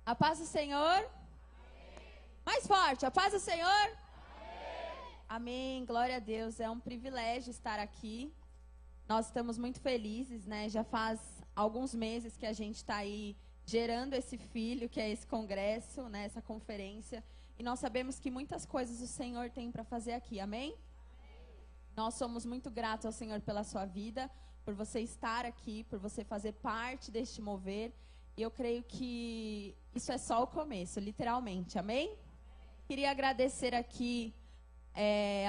A paz do Senhor? Amém. Mais forte, a paz do Senhor? Amém. Amém, glória a Deus, é um privilégio estar aqui. Nós estamos muito felizes, né? Já faz alguns meses que a gente está aí gerando esse filho, que é esse congresso, né? Essa conferência. E nós sabemos que muitas coisas o Senhor tem para fazer aqui, amém? Amém? Nós somos muito gratos ao Senhor pela sua vida, por você estar aqui, por você fazer parte deste mover. E eu creio que isso é só o começo, literalmente, amém? Queria agradecer aqui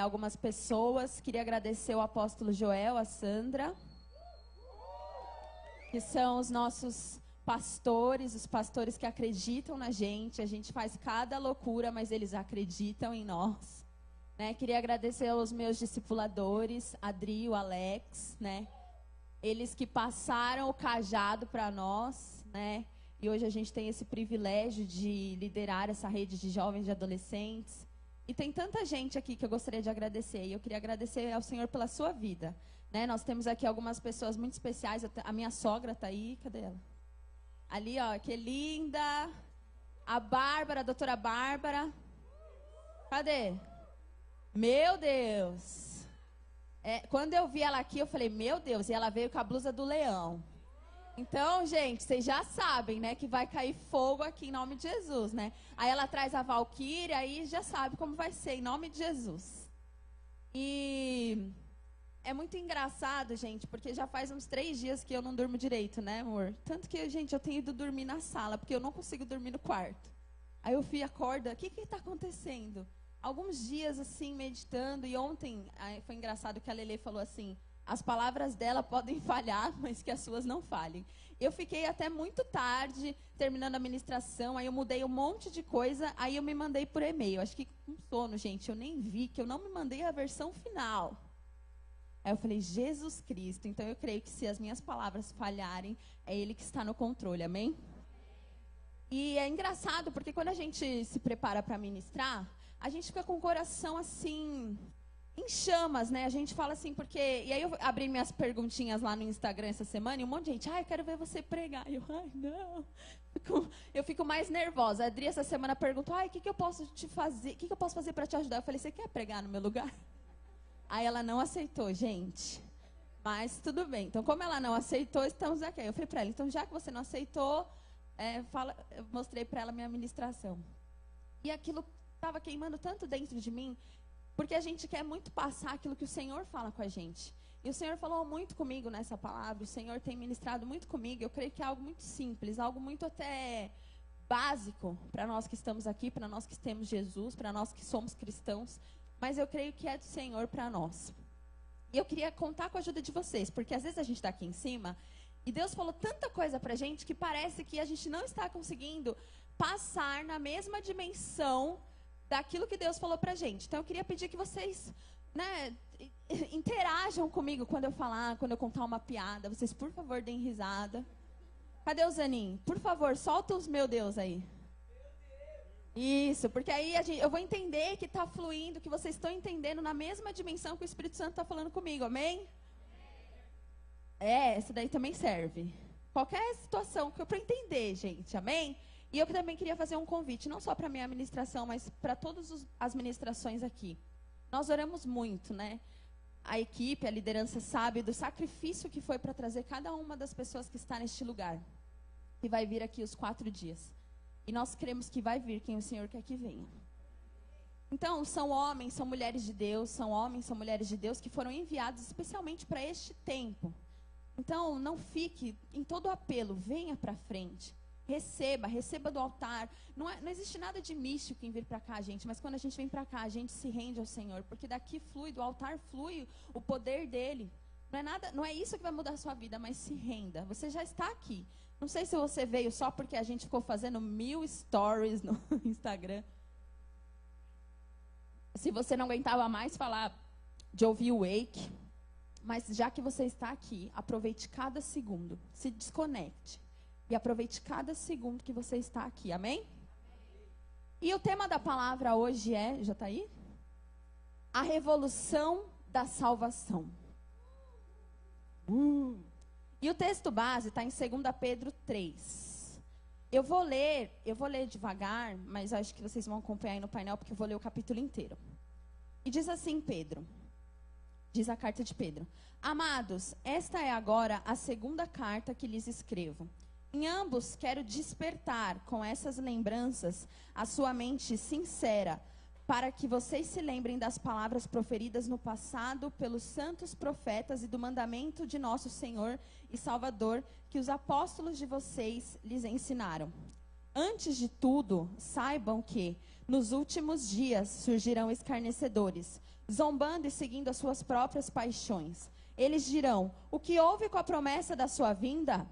algumas pessoas. Queria agradecer o apóstolo Joel, a Sandra, que são os nossos pastores, os pastores que acreditam na gente. A gente faz cada loucura, mas eles acreditam em nós, né? Queria agradecer aos meus discipuladores, Adri, o Alex, né? Eles que passaram o cajado para nós, né? E hoje a gente tem esse privilégio de liderar essa rede de jovens e adolescentes. E tem tanta gente aqui que eu gostaria de agradecer. E eu queria agradecer ao Senhor pela sua vida, né? Nós temos aqui algumas pessoas muito especiais. A minha sogra está aí. Cadê ela? Ali, ó, que linda. A Bárbara, a doutora Bárbara. Cadê? Meu Deus. Quando eu vi ela aqui, eu falei, meu Deus, e ela veio com a blusa do leão. Então, gente, vocês já sabem, né, que vai cair fogo aqui em nome de Jesus, né? Aí ela traz a Valquíria, aí já sabe como vai ser, em nome de Jesus. E é muito engraçado, gente, porque já faz uns 3 dias que eu não durmo direito, né, amor? Tanto que, gente, eu tenho ido dormir na sala, porque eu não consigo dormir no quarto. Aí eu fui, acorda, o que está acontecendo? Alguns dias, assim, meditando, e ontem foi engraçado que a Lelê falou assim, as palavras dela podem falhar, mas que as suas não falhem. Eu fiquei até muito tarde, terminando a ministração, aí eu mudei um monte de coisa, aí eu me mandei por e-mail. Acho que com sono, gente, eu nem vi, que eu não me mandei a versão final. Aí eu falei, Jesus Cristo, então eu creio que se as minhas palavras falharem, é Ele que está no controle, amém? E é engraçado, porque quando a gente se prepara para ministrar, a gente fica com o coração assim, em chamas, né? A gente fala assim, porque... E aí eu abri minhas perguntinhas lá no Instagram essa semana, e um monte de gente, eu quero ver você pregar. E eu, não. Eu fico mais nervosa. A Adri essa semana perguntou, o que eu posso te fazer? O que eu posso fazer para te ajudar? Eu falei, você quer pregar no meu lugar? Aí ela não aceitou, gente. Mas tudo bem. Então, como ela não aceitou, estamos aqui. Eu falei para ela, então já que você não aceitou, eu mostrei para ela minha ministração. E aquilo estava queimando tanto dentro de mim, porque a gente quer muito passar aquilo que o Senhor fala com a gente. E o Senhor falou muito comigo nessa palavra, o Senhor tem ministrado muito comigo. Eu creio que é algo muito simples, algo muito até básico para nós que estamos aqui, para nós que temos Jesus, para nós que somos cristãos. Mas eu creio que é do Senhor para nós. E eu queria contar com a ajuda de vocês, porque às vezes a gente está aqui em cima e Deus falou tanta coisa para a gente que parece que a gente não está conseguindo passar na mesma dimensão daquilo que Deus falou pra gente. Então eu queria pedir que vocês, né, interajam comigo quando eu falar, quando eu contar uma piada. Vocês, por favor, deem risada. Cadê o Zanin? Por favor, solta os meu Deus aí. Isso, porque aí eu vou entender que está fluindo, que vocês estão entendendo na mesma dimensão que o Espírito Santo está falando comigo, amém? Essa daí também serve. Qualquer situação que eu para entender, gente, amém? E eu também queria fazer um convite, não só para a minha ministração, mas para todas as ministrações aqui. Nós oramos muito, né? A equipe, a liderança sabe do sacrifício que foi para trazer cada uma das pessoas que está neste lugar. Que vai vir aqui os 4 dias. E nós cremos que vai vir quem o Senhor quer que venha. Então, são homens, são mulheres de Deus, são homens, são mulheres de Deus que foram enviados especialmente para este tempo. Então, não fique em todo o apelo, venha para frente. Receba do altar. Não existe nada de místico em vir para cá, gente. Mas quando a gente vem para cá, a gente se rende ao Senhor. Porque daqui flui, do altar flui o poder dele. Não é isso que vai mudar a sua vida, mas se renda. Você já está aqui. Não sei se você veio só porque a gente ficou fazendo 1000 stories no Instagram. Se você não aguentava mais falar de ouvir o Wake. Mas já que você está aqui, aproveite cada segundo. Se desconecte. E aproveite cada segundo que você está aqui, amém? E o tema da palavra hoje já está aí? A revolução da salvação. E o texto base está em 2 Pedro 3. Eu vou ler devagar, mas acho que vocês vão acompanhar aí no painel, porque eu vou ler o capítulo inteiro. E diz assim Pedro, diz a carta de Pedro: Amados, esta é agora a segunda carta que lhes escrevo. Em ambos quero despertar com essas lembranças a sua mente sincera, para que vocês se lembrem das palavras proferidas no passado pelos santos profetas e do mandamento de nosso Senhor e Salvador, que os apóstolos de vocês lhes ensinaram. Antes de tudo, saibam que, nos últimos dias, surgirão escarnecedores, zombando e seguindo as suas próprias paixões. Eles dirão: o que houve com a promessa da sua vinda?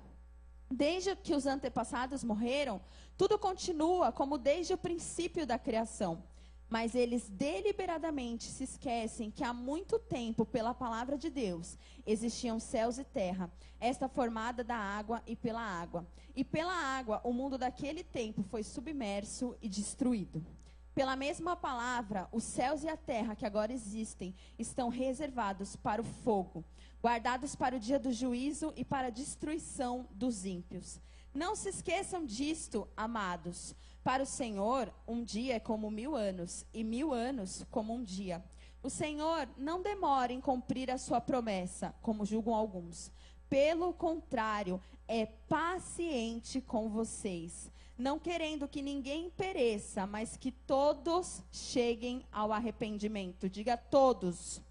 Desde que os antepassados morreram, tudo continua como desde o princípio da criação. Mas eles deliberadamente se esquecem que há muito tempo, pela palavra de Deus, existiam céus e terra, esta formada da água e pela água. E pela água, o mundo daquele tempo foi submerso e destruído. Pela mesma palavra, os céus e a terra que agora existem estão reservados para o fogo, guardados para o dia do juízo e para a destruição dos ímpios. Não se esqueçam disto, amados. Para o Senhor, um dia é como 1000 anos, e 1000 anos como um dia. O Senhor não demora em cumprir a sua promessa, como julgam alguns. Pelo contrário, é paciente com vocês, não querendo que ninguém pereça, mas que todos cheguem ao arrependimento. Diga todos.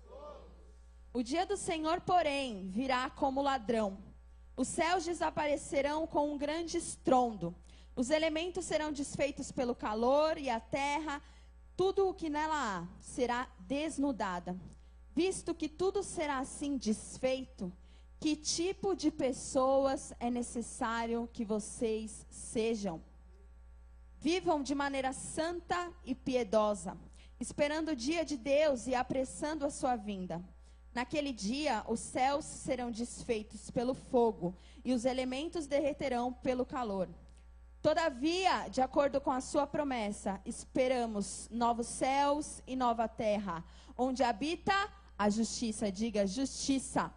O dia do Senhor, porém, virá como ladrão. Os céus desaparecerão com um grande estrondo. Os elementos serão desfeitos pelo calor e a terra, tudo o que nela há, será desnudada. Visto que tudo será assim desfeito, que tipo de pessoas é necessário que vocês sejam? Vivam de maneira santa e piedosa, esperando o dia de Deus e apressando a sua vinda. Naquele dia, os céus serão desfeitos pelo fogo e os elementos derreterão pelo calor. Todavia, de acordo com a sua promessa, esperamos novos céus e nova terra, onde habita a justiça. Diga, justiça.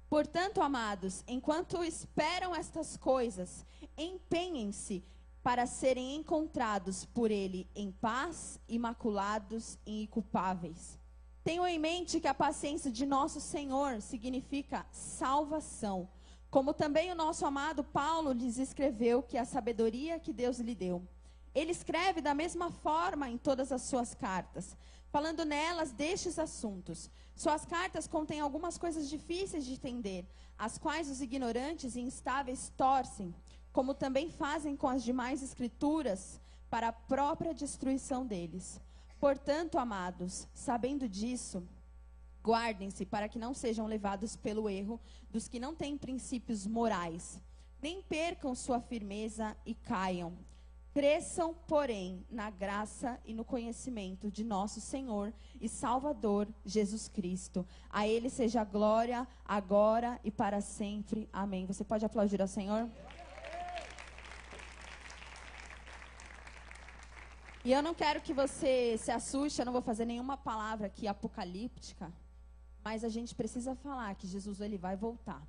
Portanto, amados, enquanto esperam estas coisas, empenhem-se para serem encontrados por Ele em paz, imaculados e inculpáveis. Tenham em mente que a paciência de nosso Senhor significa salvação, como também o nosso amado Paulo lhes escreveu que a sabedoria que Deus lhe deu. Ele escreve da mesma forma em todas as suas cartas, falando nelas destes assuntos. Suas cartas contêm algumas coisas difíceis de entender, as quais os ignorantes e instáveis torcem, como também fazem com as demais escrituras, para a própria destruição deles. Portanto, amados, sabendo disso, guardem-se para que não sejam levados pelo erro dos que não têm princípios morais, nem percam sua firmeza e caiam. Cresçam, porém, na graça e no conhecimento de nosso Senhor e Salvador Jesus Cristo. A Ele seja a glória, agora e para sempre. Amém. Você pode aplaudir ao Senhor? E eu não quero que você se assuste, eu não vou fazer nenhuma palavra aqui apocalíptica, mas a gente precisa falar que Jesus, ele vai voltar.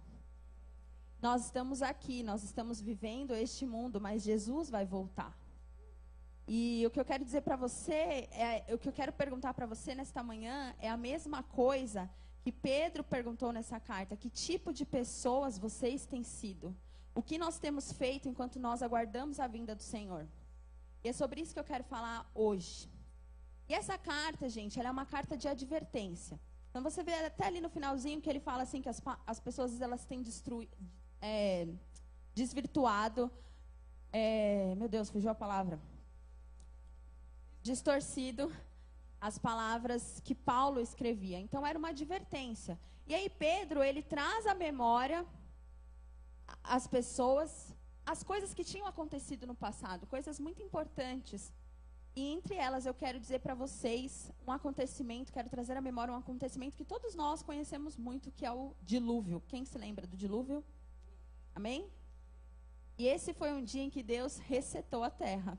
Nós estamos aqui, nós estamos vivendo este mundo, mas Jesus vai voltar. E o que eu quero dizer para você, o que eu quero perguntar para você nesta manhã é a mesma coisa que Pedro perguntou nessa carta. Que tipo de pessoas vocês têm sido? O que nós temos feito enquanto nós aguardamos a vinda do Senhor? E é sobre isso que eu quero falar hoje. E essa carta, gente, ela é uma carta de advertência. Então você vê até ali no finalzinho que ele fala assim que as pessoas elas têm desvirtuado, meu Deus, fugiu a palavra, distorcido as palavras que Paulo escrevia. Então era uma advertência. E aí Pedro, ele traz à memória as pessoas, as coisas que tinham acontecido no passado, coisas muito importantes. E entre elas eu quero dizer para vocês um acontecimento, quero trazer à memória um acontecimento que todos nós conhecemos muito, que é o dilúvio. Quem se lembra do dilúvio? Amém? E esse foi um dia em que Deus resetou a terra.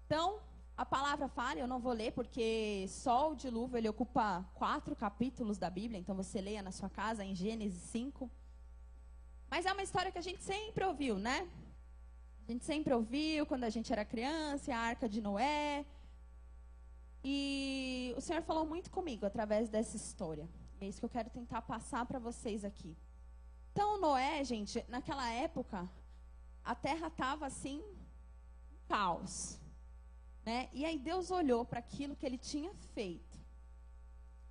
Então, a palavra fala, eu não vou ler, porque só o dilúvio ele ocupa 4 capítulos da Bíblia, então você leia na sua casa, em Gênesis 5. Mas é uma história que a gente sempre ouviu, né? A gente sempre ouviu quando a gente era criança, a Arca de Noé. E o Senhor falou muito comigo através dessa história. É isso que eu quero tentar passar para vocês aqui. Então, Noé, gente, naquela época, a terra estava assim, caos. Né? E aí Deus olhou para aquilo que ele tinha feito.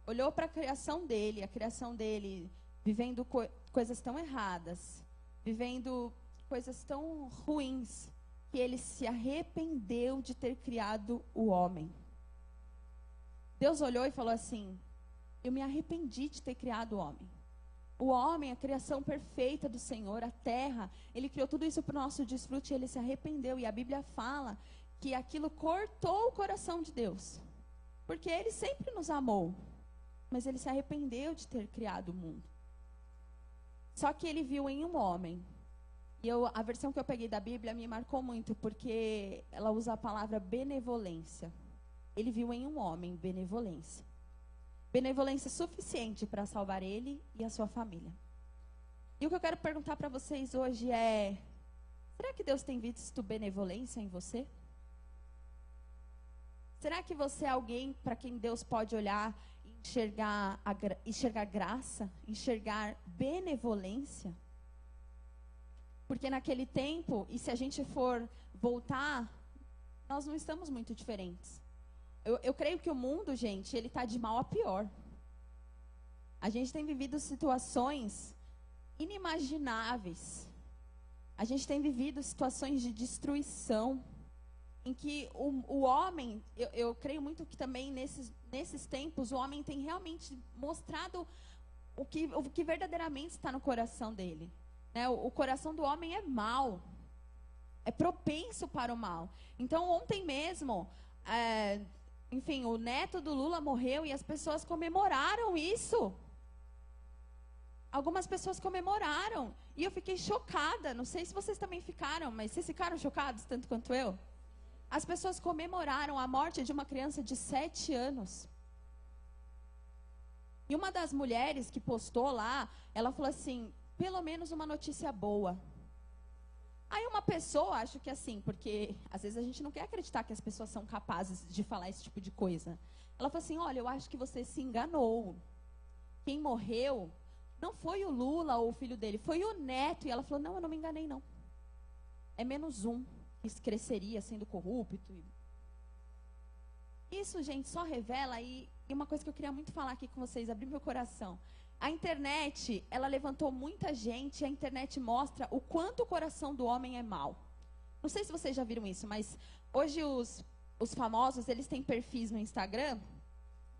Olhou para a criação dele vivendo coisas tão erradas, vivendo coisas tão ruins, que ele se arrependeu de ter criado o homem. Deus olhou e falou assim: eu me arrependi de ter criado o homem. O homem, a criação perfeita do Senhor, a terra, ele criou tudo isso para o nosso desfrute e ele se arrependeu. E a Bíblia fala que aquilo cortou o coração de Deus. Porque ele sempre nos amou, mas ele se arrependeu de ter criado o mundo. Só que ele viu em um homem. E a versão que eu peguei da Bíblia me marcou muito, porque ela usa a palavra benevolência. Ele viu em um homem benevolência. Benevolência suficiente para salvar ele e a sua família. E o que eu quero perguntar para vocês hoje é: será que Deus tem visto benevolência em você? Será que você é alguém para quem Deus pode olhar e enxergar graça, enxergar benevolência? Porque naquele tempo, e se a gente for voltar, nós não estamos muito diferentes. Eu creio que o mundo, gente, ele está de mal a pior. A gente tem vivido situações inimagináveis. A gente tem vivido situações de destruição, em que o homem, eu creio muito que também nesses tempos, o homem tem realmente mostrado o que verdadeiramente está no coração dele. Né? O coração do homem é mau, é propenso para o mal. Então, ontem mesmo, enfim, o neto do Lula morreu e as pessoas comemoraram isso. Algumas pessoas comemoraram. E eu fiquei chocada. Não sei se vocês também ficaram, mas vocês ficaram chocados tanto quanto eu? As pessoas comemoraram a morte de uma criança de 7 anos. E uma das mulheres que postou lá, ela falou assim: pelo menos uma notícia boa. Aí uma pessoa, acho que assim, porque às vezes a gente não quer acreditar que as pessoas são capazes de falar esse tipo de coisa. Ela falou assim: olha, eu acho que você se enganou. Quem morreu não foi o Lula ou o filho dele, foi o neto. E ela falou: não, eu não me enganei não. É menos um que cresceria sendo corrupto. Isso, gente, só revela, e uma coisa que eu queria muito falar aqui com vocês, abrir meu coração. A internet, ela levantou muita gente, a internet mostra o quanto o coração do homem é mau. Não sei se vocês já viram isso, mas hoje os famosos, eles têm perfis no Instagram.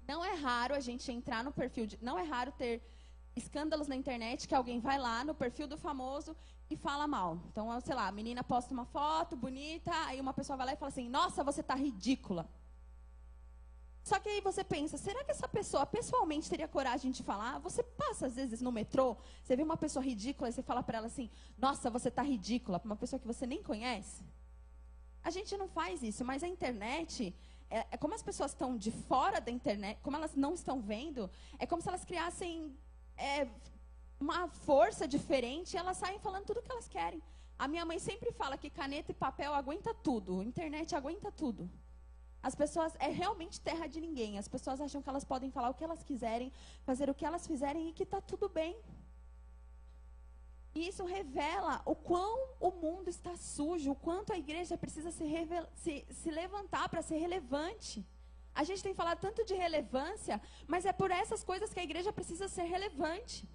Não é raro a gente entrar no perfil, não é raro ter escândalos na internet que alguém vai lá no perfil do famoso e fala mal. Então, sei lá, a menina posta uma foto bonita, aí uma pessoa vai lá e fala assim: nossa, você tá ridícula. Só que aí você pensa, será que essa pessoa pessoalmente teria coragem de falar? Você passa às vezes no metrô, você vê uma pessoa ridícula e você fala para ela assim: nossa, você tá ridícula, para uma pessoa que você nem conhece? A gente não faz isso, mas a internet, como as pessoas estão de fora da internet, como elas não estão vendo, é como se elas criassem uma força diferente e elas saem falando tudo o que elas querem. A minha mãe sempre fala que caneta e papel aguenta tudo, internet aguenta tudo. As pessoas, é realmente terra de ninguém. As pessoas acham que elas podem falar o que elas quiserem, fazer o que elas fizerem e que está tudo bem. E isso revela o quão o mundo está sujo, o quanto a igreja precisa se levantar para ser relevante. A gente tem falado tanto de relevância, mas é por essas coisas que a igreja precisa ser relevante.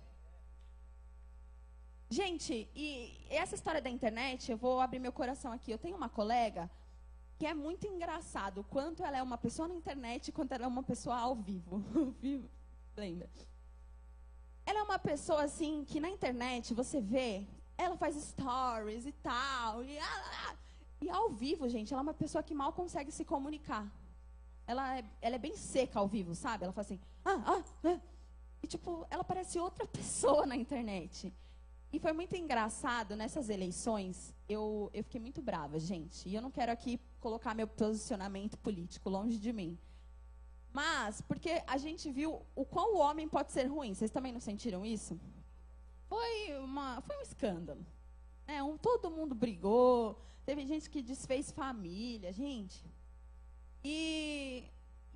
Gente, e essa história da internet, eu vou abrir meu coração aqui. Eu tenho uma colega que é muito engraçado o quanto ela é uma pessoa na internet e quanto ela é uma pessoa ao vivo. Lembra? Ela é uma pessoa assim que na internet você vê, ela faz stories e tal, e ao vivo, gente, ela é uma pessoa que mal consegue se comunicar. Ela é bem seca ao vivo, sabe? Ela fala assim, e tipo, ela parece outra pessoa na internet. E foi muito engraçado, nessas eleições, eu fiquei muito brava, gente. E eu não quero aqui colocar meu posicionamento político longe de mim. Mas, porque a gente viu o quão o homem pode ser ruim. Vocês também não sentiram isso? foi um escândalo. Né? Todo mundo brigou, teve gente que desfez família, gente. E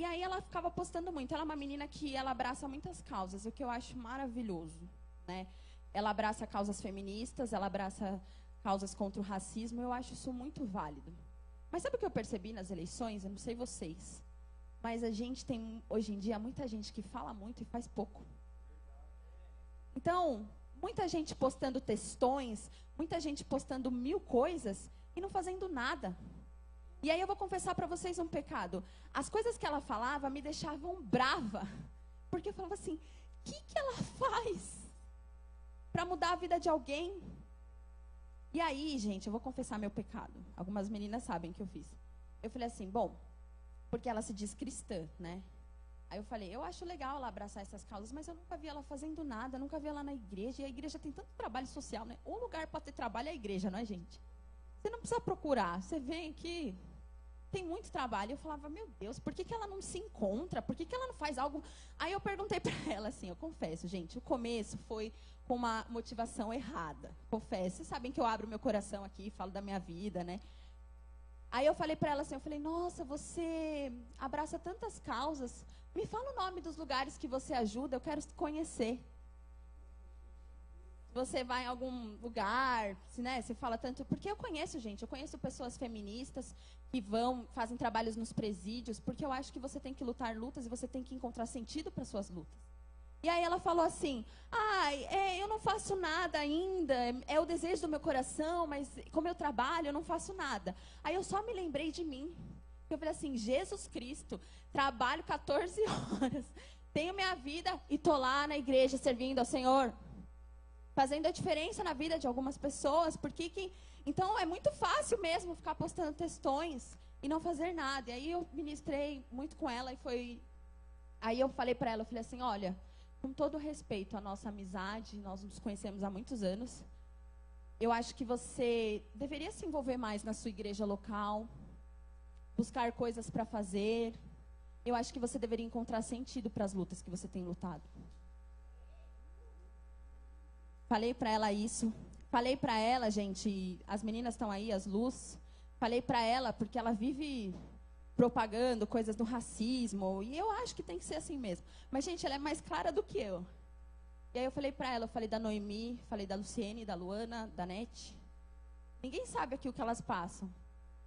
aí ela ficava postando muito. Ela é uma menina que ela abraça muitas causas, o que eu acho maravilhoso, né? Ela abraça causas feministas, ela abraça causas contra o racismo, eu acho isso muito válido. Mas sabe o que eu percebi nas eleições? Eu não sei vocês, mas a gente tem, hoje em dia, muita gente que fala muito e faz pouco. Então, muita gente postando textões, muita gente postando 1000 coisas e não fazendo nada. E aí eu vou confessar para vocês um pecado. As coisas que ela falava me deixavam brava. Porque eu falava assim, o que ela faz para mudar a vida de alguém? E aí, gente, eu vou confessar meu pecado. Algumas meninas sabem que eu fiz. Eu falei assim, bom, porque ela se diz cristã, né? Aí eu falei, eu acho legal ela abraçar essas causas, mas eu nunca vi ela fazendo nada, nunca vi ela na igreja. E a igreja tem tanto trabalho social, né? Um lugar para ter trabalho é a igreja, não é, gente? Você não precisa procurar, você vem aqui, tem muito trabalho. Eu falava, meu Deus, por que ela não se encontra? Por que ela não faz algo? Aí eu perguntei para ela assim, eu confesso, gente, o começo foi com uma motivação errada, confesso. Vocês sabem que eu abro meu coração aqui, falo da minha vida, né? Aí eu falei para ela assim, eu falei, nossa, você abraça tantas causas, me fala o nome dos lugares que você ajuda, eu quero conhecer. Você vai em algum lugar, né, você fala tanto, porque eu conheço, gente, eu conheço pessoas feministas que fazem trabalhos nos presídios, porque eu acho que você tem que lutar lutas e você tem que encontrar sentido para suas lutas. E aí ela falou assim, eu não faço nada ainda, é o desejo do meu coração, mas como eu trabalho, eu não faço nada. Aí eu só me lembrei de mim. Eu falei assim, Jesus Cristo, trabalho 14 horas, tenho minha vida e tô lá na igreja servindo ao Senhor, fazendo a diferença na vida de algumas pessoas, então é muito fácil mesmo ficar postando textões e não fazer nada. E aí eu ministrei muito com ela aí eu falei para ela, eu falei assim, olha, com todo respeito à nossa amizade, nós nos conhecemos há muitos anos, eu acho que você deveria se envolver mais na sua igreja local, buscar coisas para fazer. Eu acho que você deveria encontrar sentido para as lutas que você tem lutado. Falei para ela isso. Falei para ela, gente, as meninas estão aí, as Luz. Falei para ela porque ela vive propagando coisas do racismo. E eu acho que tem que ser assim mesmo. Mas, gente, ela é mais clara do que eu. E aí eu falei para ela, eu falei da Noemi, falei da Luciene, da Luana, da Nete. Ninguém sabe aqui o que elas passam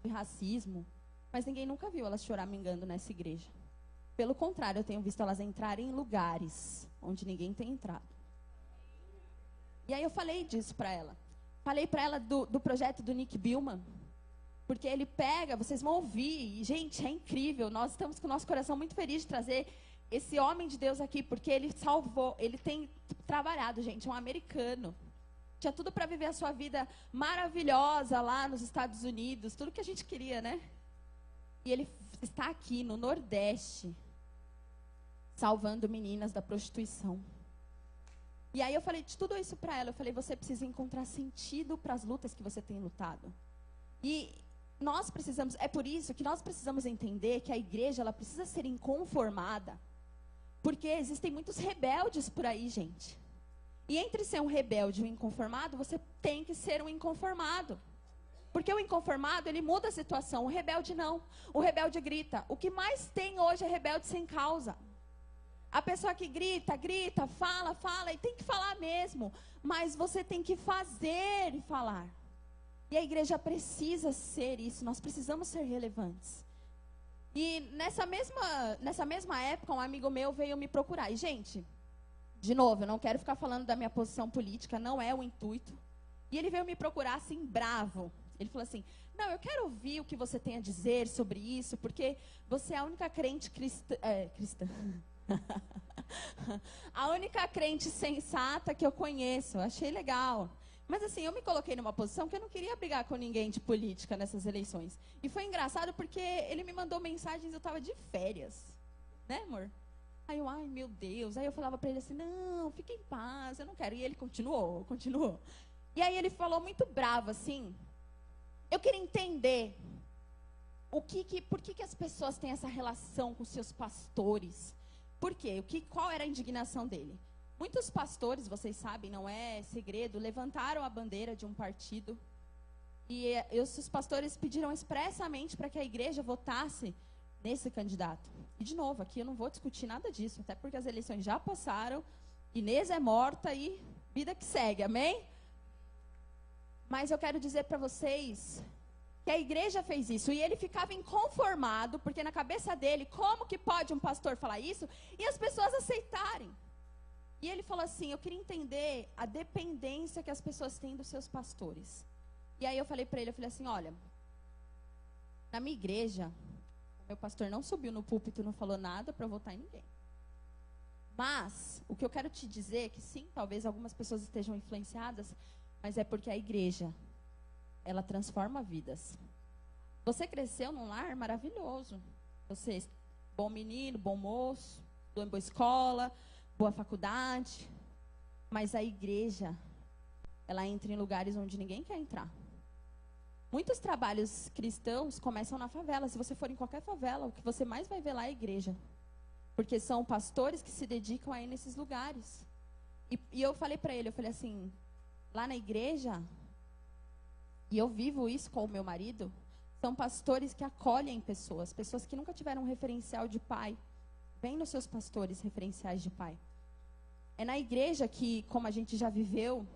de racismo. Mas ninguém nunca viu elas choramingando nessa igreja. Pelo contrário, eu tenho visto elas entrarem em lugares onde ninguém tem entrado. E aí eu falei disso para ela. Falei para ela do projeto do Nick Billman. Porque ele pega, vocês vão ouvir, e, gente, é incrível. Nós estamos com o nosso coração muito feliz de trazer esse homem de Deus aqui, porque ele salvou, ele tem trabalhado, gente, um americano. Tinha tudo para viver a sua vida maravilhosa lá nos Estados Unidos, tudo que a gente queria, né? E ele está aqui no Nordeste, salvando meninas da prostituição. E aí eu falei de tudo isso para ela. Eu falei, você precisa encontrar sentido para as lutas que você tem lutado. E nós precisamos, é por isso que nós precisamos entender que a igreja, ela precisa ser inconformada. Porque existem muitos rebeldes por aí, gente. E entre ser um rebelde e um inconformado, você tem que ser um inconformado. Porque o inconformado, ele muda a situação. O rebelde não. O rebelde grita. O que mais tem hoje é rebelde sem causa. A pessoa que grita, fala, e tem que falar mesmo. Mas você tem que fazer e falar. E a igreja precisa ser isso. Nós precisamos ser relevantes. E nessa mesma época, um amigo meu veio me procurar. E, gente, de novo, eu não quero ficar falando da minha posição política, não é o intuito. E ele veio me procurar assim, bravo. Ele falou assim, não, eu quero ouvir o que você tem a dizer sobre isso, porque você é a única crente cristã. A única crente sensata que eu conheço. Achei legal. Mas assim, eu me coloquei numa posição que eu não queria brigar com ninguém de política nessas eleições. E foi engraçado porque ele me mandou mensagens, eu estava de férias. Né, amor? Aí eu, ai meu Deus. Aí eu falava para ele assim, não, fique em paz, eu não quero. E ele continuou. E aí ele falou muito bravo assim, eu queria entender por que as pessoas têm essa relação com seus pastores. Por quê? Qual era a indignação dele? Muitos pastores, vocês sabem, não é segredo, levantaram a bandeira de um partido. E os pastores pediram expressamente para que a igreja votasse nesse candidato. E, de novo, aqui eu não vou discutir nada disso, até porque as eleições já passaram, Inês é morta e vida que segue, amém? Mas eu quero dizer para vocês que a igreja fez isso, e ele ficava inconformado, porque na cabeça dele, como que pode um pastor falar isso e as pessoas aceitarem? E ele falou assim, eu queria entender a dependência que as pessoas têm dos seus pastores. E aí eu falei para ele, eu falei assim, olha, na minha igreja, o meu pastor não subiu no púlpito, não falou nada para votar em ninguém. Mas, o que eu quero te dizer é que sim, talvez algumas pessoas estejam influenciadas, mas é porque a igreja, ela transforma vidas. Você cresceu num lar maravilhoso. Você, bom menino, bom moço, boa escola, boa faculdade. Mas a igreja, ela entra em lugares onde ninguém quer entrar. Muitos trabalhos cristãos começam na favela. Se você for em qualquer favela, o que você mais vai ver lá é a igreja. Porque são pastores que se dedicam a ir nesses lugares. E eu falei para ele, eu falei assim, lá na igreja, e eu vivo isso com o meu marido, são pastores que acolhem pessoas, pessoas que nunca tiveram um referencial de pai. Vem nos seus pastores referenciais de pai. É na igreja que, como a gente já viveu,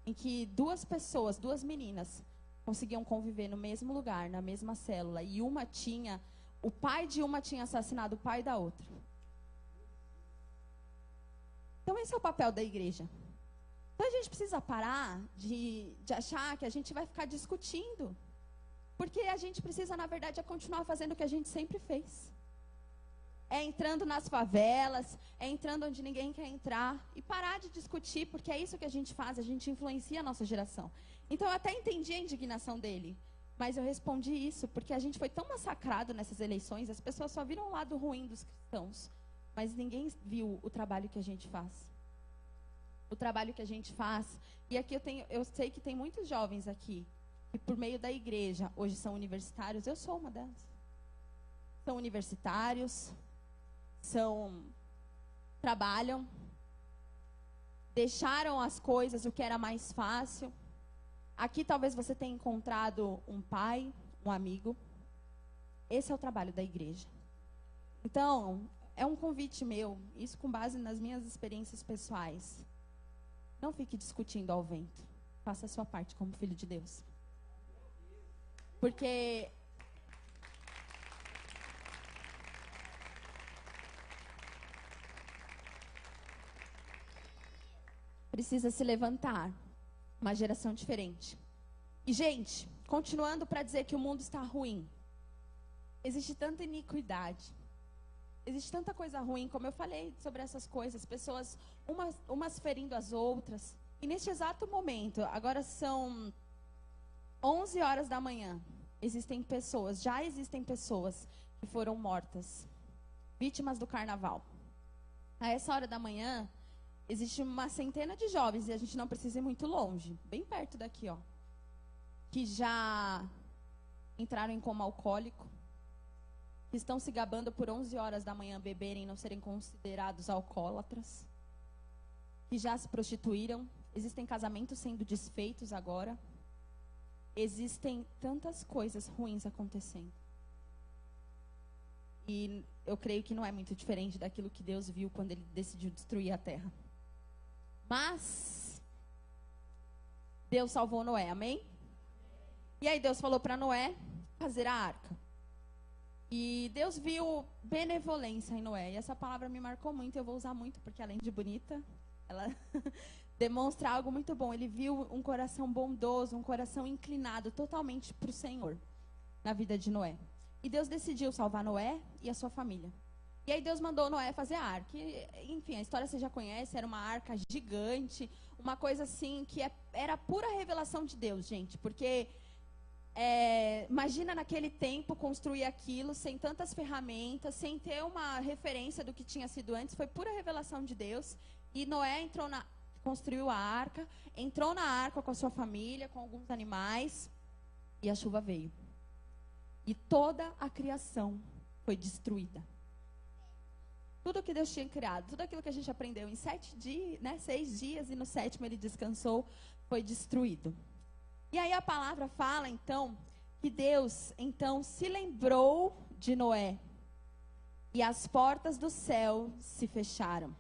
em que duas pessoas, duas meninas, conseguiam conviver no mesmo lugar, na mesma célula, e o pai de uma tinha assassinado o pai da outra. Então esse é o papel da igreja. Então a gente precisa parar de achar que a gente vai ficar discutindo. Porque a gente precisa, na verdade, continuar fazendo o que a gente sempre fez. É entrando nas favelas, é entrando onde ninguém quer entrar. E parar de discutir, porque é isso que a gente faz, a gente influencia a nossa geração. Então eu até entendi a indignação dele. Mas eu respondi isso porque a gente foi tão massacrado nessas eleições, as pessoas só viram o lado ruim dos cristãos. Mas ninguém viu o trabalho que a gente faz. O trabalho que a gente faz. E aqui eu sei que tem muitos jovens aqui, que por meio da igreja, hoje são universitários, eu sou uma delas. São universitários, trabalham, deixaram as coisas, o que era mais fácil. Aqui talvez você tenha encontrado um pai, um amigo. Esse é o trabalho da igreja. Então, é um convite meu, isso com base nas minhas experiências pessoais. Não fique discutindo ao vento. Faça a sua parte como filho de Deus. Porque precisa se levantar uma geração diferente. E, gente, continuando para dizer que o mundo está ruim. Existe tanta iniquidade. Existe tanta coisa ruim, como eu falei sobre essas coisas. Pessoas, umas ferindo as outras. E neste exato momento, agora são 11 horas da manhã. Já existem pessoas que foram mortas. Vítimas do carnaval. A essa hora da manhã, existe uma centena de jovens, e a gente não precisa ir muito longe, bem perto daqui, ó, que já entraram em coma alcoólico, que estão se gabando por 11 horas da manhã beberem e não serem considerados alcoólatras, que já se prostituíram, existem casamentos sendo desfeitos agora, existem tantas coisas ruins acontecendo. E eu creio que não é muito diferente daquilo que Deus viu quando Ele decidiu destruir a terra. Mas Deus salvou Noé, amém? E aí Deus falou para Noé fazer a arca. E Deus viu benevolência em Noé. E essa palavra me marcou muito, eu vou usar muito, porque além de bonita, ela demonstra algo muito bom. Ele viu um coração bondoso, um coração inclinado totalmente para o Senhor na vida de Noé. E Deus decidiu salvar Noé e a sua família. E aí Deus mandou Noé fazer a arca. E, enfim, a história você já conhece, era uma arca gigante, uma coisa assim que era pura revelação de Deus, gente. Porque imagina naquele tempo construir aquilo sem tantas ferramentas, sem ter uma referência do que tinha sido antes. Foi pura revelação de Deus. E Noé construiu a arca, entrou na arca com a sua família, com alguns animais, e a chuva veio. E toda a criação foi destruída. tudo que Deus tinha criado, tudo aquilo que a gente aprendeu em 7 dias, né, 6 dias, e no 7º ele descansou, foi destruído. E aí a palavra fala, então, que Deus, então, se lembrou de Noé. E as portas do céu se fecharam.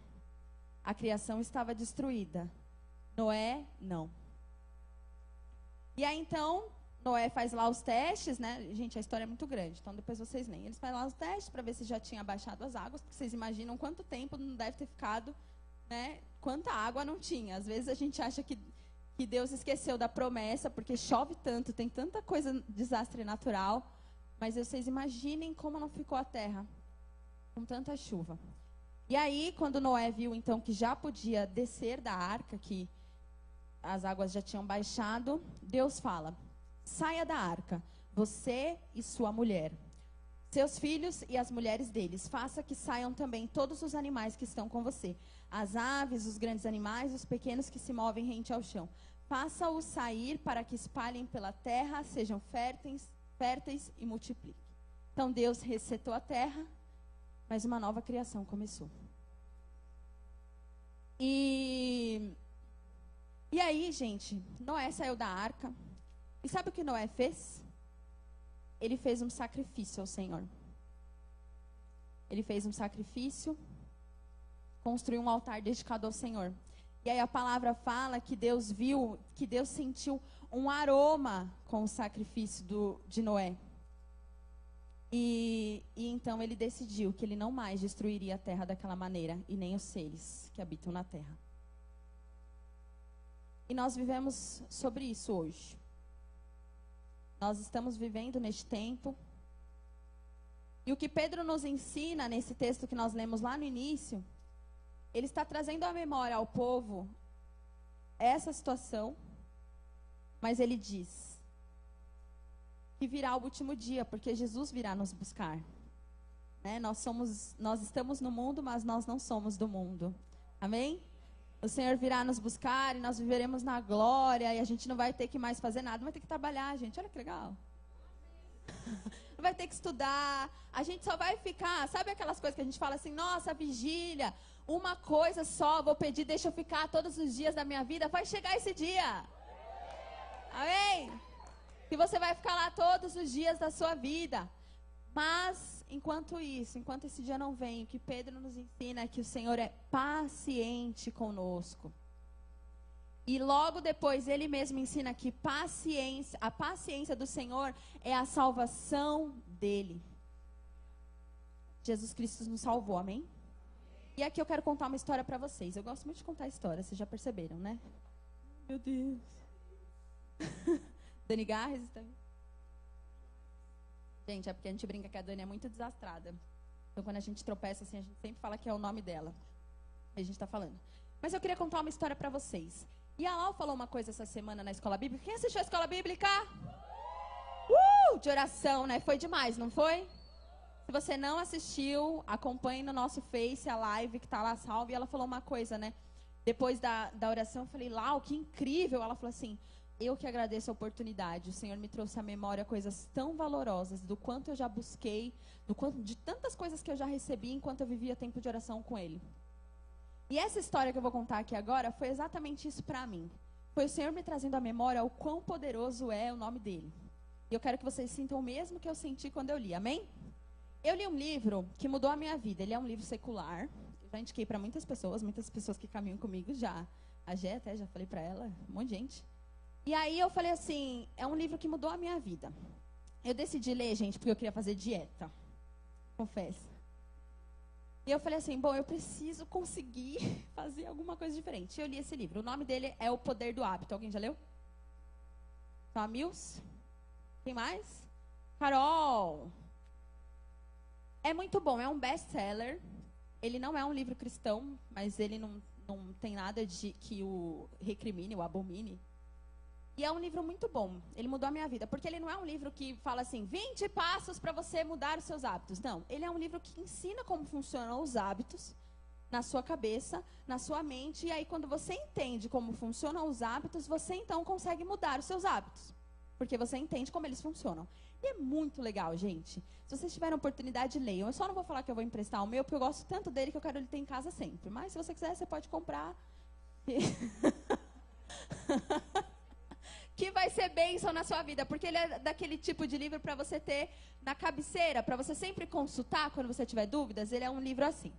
A criação estava destruída. Noé, não. E aí, então, Noé faz lá os testes, né? Gente, a história é muito grande, então depois vocês leem. Eles fazem lá os testes para ver se já tinha baixado as águas, porque vocês imaginam quanto tempo não deve ter ficado, né? Quanta água não tinha. Às vezes a gente acha que Deus esqueceu da promessa, porque chove tanto, tem tanta coisa, desastre natural. Mas vocês imaginem como não ficou a terra com tanta chuva. E aí, quando Noé viu, então, que já podia descer da arca, que as águas já tinham baixado, Deus fala: saia da arca, você e sua mulher, seus filhos e as mulheres deles. Faça que saiam também todos os animais que estão com você, as aves, os grandes animais, os pequenos que se movem rente ao chão. Faça-os sair para que espalhem pela terra, sejam férteis e multipliquem. Então Deus resetou a terra, mas uma nova criação começou. E aí, gente, Noé saiu da arca. E sabe o que Noé fez? Ele fez um sacrifício ao Senhor. Ele fez um sacrifício, construiu um altar dedicado ao Senhor. E aí a palavra fala que Deus viu, que Deus sentiu um aroma com o sacrifício de Noé. E então ele decidiu que ele não mais destruiria a terra daquela maneira, e nem os seres que habitam na terra. E nós vivemos sobre isso hoje. Nós estamos vivendo neste tempo. E o que Pedro nos ensina nesse texto que nós lemos lá no início, ele está trazendo à memória ao povo essa situação, mas ele diz que virá o último dia, porque Jesus virá nos buscar. Né? Nós estamos no mundo, mas nós não somos do mundo. Amém? O Senhor virá nos buscar e nós viveremos na glória, e a gente não vai ter que mais fazer nada, não vai ter que trabalhar, gente. Olha que legal. Não vai ter que estudar, a gente só vai ficar, sabe aquelas coisas que a gente fala assim: nossa, vigília, uma coisa só, vou pedir, deixa eu ficar todos os dias da minha vida. Vai chegar esse dia. Amém? Que você vai ficar lá todos os dias da sua vida. Mas, enquanto esse dia não vem, o que Pedro nos ensina é que o Senhor é paciente conosco. E logo depois, ele mesmo ensina que a paciência do Senhor é a salvação dele. Jesus Cristo nos salvou, amém? E aqui eu quero contar uma história para vocês. Eu gosto muito de contar histórias, vocês já perceberam, né? Meu Deus. Dani Garres está... Gente, é porque a gente brinca que a Dani é muito desastrada. Então, quando a gente tropeça assim, a gente sempre fala que é o nome dela. A gente está falando. Mas eu queria contar uma história para vocês. E a Lau falou uma coisa essa semana na Escola Bíblica. Quem assistiu a Escola Bíblica? De oração, né? Foi demais, não foi? Se você não assistiu, acompanhe no nosso Face a live que está lá salva. E ela falou uma coisa, né? Depois da oração, eu falei: Lau, que incrível. Ela falou assim: eu que agradeço a oportunidade. O Senhor me trouxe à memória coisas tão valorosas, do quanto eu já busquei, de tantas coisas que eu já recebi enquanto eu vivia tempo de oração com Ele. E essa história que eu vou contar aqui agora foi exatamente isso para mim. Foi o Senhor me trazendo à memória o quão poderoso é o nome dele. E eu quero que vocês sintam o mesmo que eu senti quando eu li, amém? Eu li um livro que mudou a minha vida. Ele é um livro secular. Eu já indiquei para muitas pessoas que caminham comigo já. A Gé até já falei para ela, um monte de gente. E aí eu falei assim, é um livro que mudou a minha vida. Eu decidi ler, gente, porque eu queria fazer dieta. Confesso. E eu falei assim, bom, eu preciso conseguir fazer alguma coisa diferente. Eu li esse livro. O nome dele é O Poder do Hábito. Alguém já leu? Só a Mills? Quem mais? Carol. É muito bom, é um best-seller. Ele não é um livro cristão, mas ele não tem nada de que o recrimine, o abomine. E é um livro muito bom. Ele mudou a minha vida. Porque ele não é um livro que fala assim, 20 passos para você mudar os seus hábitos. Não. Ele é um livro que ensina como funcionam os hábitos na sua cabeça, na sua mente. E aí, quando você entende como funcionam os hábitos, você então consegue mudar os seus hábitos. porque você entende como eles funcionam. E é muito legal, gente. Se vocês tiverem oportunidade, leiam. Eu só não vou falar que eu vou emprestar o meu, porque eu gosto tanto dele que eu quero ele ter em casa sempre. Mas se você quiser, você pode comprar. Que vai ser bênção na sua vida, porque ele é daquele tipo de livro para você ter na cabeceira, para você sempre consultar quando você tiver dúvidas. Ele é um livro assim.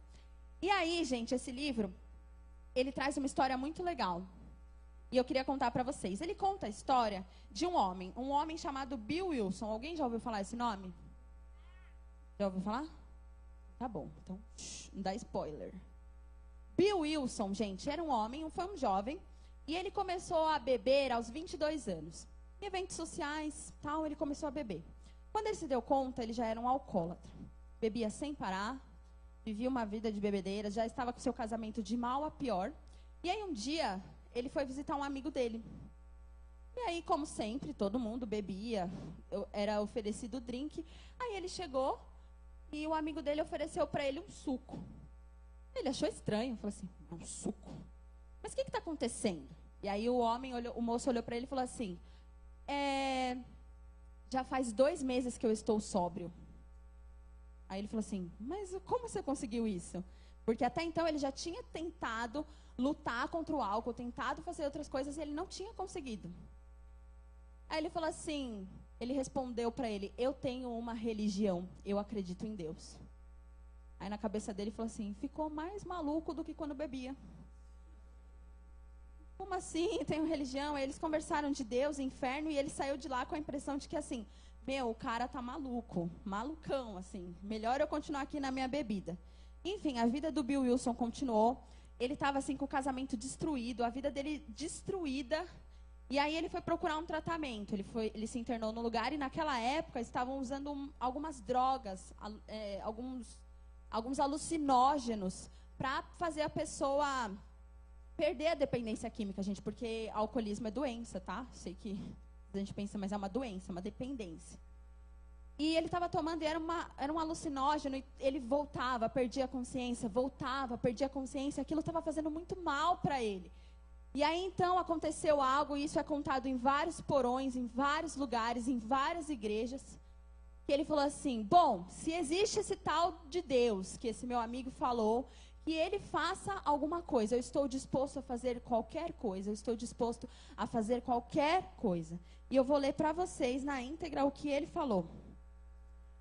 E aí, gente, esse livro, ele traz uma história muito legal. E eu queria contar para vocês. Ele conta a história de um homem chamado Bill Wilson. Alguém já ouviu falar esse nome? Já ouviu falar? Tá bom, então não dá spoiler. Bill Wilson, gente, era um homem, foi um jovem, e ele começou a beber aos 22 anos. Em eventos sociais, tal, ele começou a beber. Quando ele se deu conta, ele já era um alcoólatra. Bebia sem parar, vivia uma vida de bebedeira, já estava com seu casamento de mal a pior. E aí um dia, ele foi visitar um amigo dele. E aí, como sempre, todo mundo bebia, era oferecido drink. Aí ele chegou e o amigo dele ofereceu para ele um suco. Ele achou estranho, falou assim, um suco? Mas o que está acontecendo? E aí o moço olhou para ele e falou assim, já faz 2 meses que eu estou sóbrio. Aí ele falou assim, mas como você conseguiu isso? Porque até então ele já tinha tentado lutar contra o álcool, tentado fazer outras coisas e ele não tinha conseguido. Aí ele falou assim, ele respondeu para ele, eu tenho uma religião, eu acredito em Deus. Aí na cabeça dele falou assim, ficou mais maluco do que quando bebia. Como assim, tenho religião? Aí eles conversaram de Deus, inferno, e ele saiu de lá com a impressão de que assim, o cara tá maluco, malucão, assim, melhor eu continuar aqui na minha bebida. Enfim, a vida do Bill Wilson continuou, ele estava assim com o casamento destruído, a vida dele destruída, e aí ele foi procurar um tratamento, ele se internou no lugar, e naquela época estavam usando algumas drogas, alguns alucinógenos, para fazer a pessoa perder a dependência química, gente, porque alcoolismo é doença, tá? Sei que a gente pensa, mas é uma doença, uma dependência. E ele estava tomando, e era um alucinógeno, e ele voltava, perdia a consciência, voltava, perdia a consciência, aquilo estava fazendo muito mal para ele. E aí, então, aconteceu algo, e isso é contado em vários porões, em vários lugares, em várias igrejas, que ele falou assim, bom, se existe esse tal de Deus, que esse meu amigo falou, que ele faça alguma coisa, eu estou disposto a fazer qualquer coisa, eu estou disposto a fazer qualquer coisa. E eu vou ler para vocês na íntegra o que ele falou.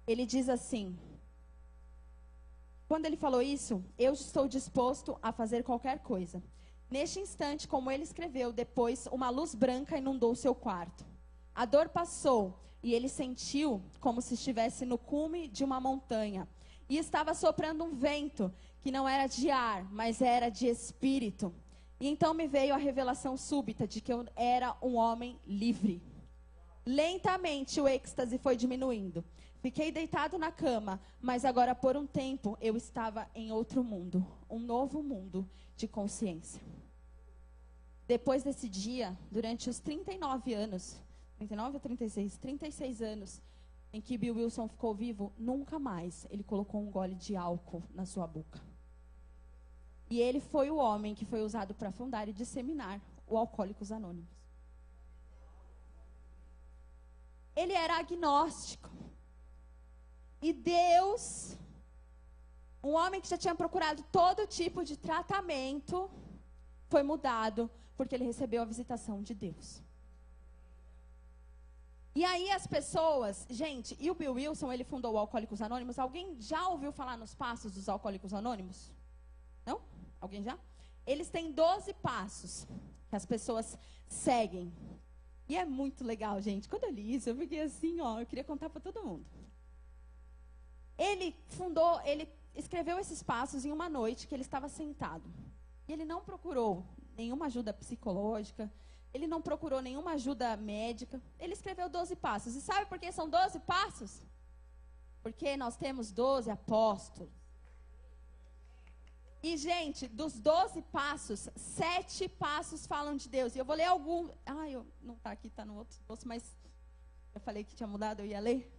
Ele diz assim, quando ele falou isso, eu estou disposto a fazer qualquer coisa. Neste instante, como ele escreveu, depois uma luz branca inundou seu quarto. A dor passou e ele sentiu como se estivesse no cume de uma montanha. E estava soprando um vento que não era de ar, mas era de espírito. E então me veio a revelação súbita de que eu era um homem livre. Lentamente o êxtase foi diminuindo. Fiquei deitado na cama, mas agora por um tempo eu estava em outro mundo, um novo mundo de consciência. Depois desse dia, durante os 39 anos, 39 ou 36? 36 anos em que Bill Wilson ficou vivo, nunca mais ele colocou um gole de álcool na sua boca. E ele foi o homem que foi usado para fundar e disseminar o Alcoólicos Anônimos. Ele era agnóstico. E Deus, um homem que já tinha procurado todo tipo de tratamento, foi mudado porque ele recebeu a visitação de Deus. E aí as pessoas, gente, e o Bill Wilson, ele fundou o Alcoólicos Anônimos. Alguém já ouviu falar nos passos dos Alcoólicos Anônimos? Não? Alguém já? Eles têm 12 passos que as pessoas seguem. E é muito legal, gente. Quando eu li isso, eu fiquei assim, eu queria contar para todo mundo. Ele escreveu esses passos em uma noite que ele estava sentado. E ele não procurou nenhuma ajuda psicológica, ele não procurou nenhuma ajuda médica. Ele escreveu 12 passos. E sabe por que são 12 passos? Porque nós temos 12 apóstolos. E, gente, dos 12 passos, 7 passos falam de Deus. E eu vou ler algum. Não está aqui, está no outro bolso, mas eu falei que tinha mudado, eu ia ler.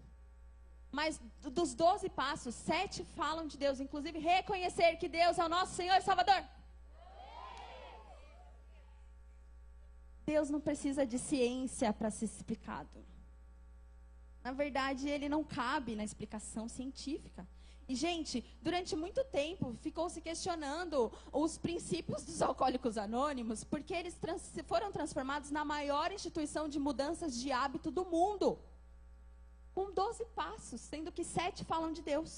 Mas dos 12 passos, 7 falam de Deus. Inclusive, reconhecer que Deus é o nosso Senhor e Salvador. Deus não precisa de ciência para ser explicado. Na verdade, ele não cabe na explicação científica. E, gente, durante muito tempo ficou se questionando os princípios dos Alcoólicos Anônimos, porque eles foram transformados na maior instituição de mudanças de hábito do mundo. Com 12 passos, sendo que 7 falam de Deus.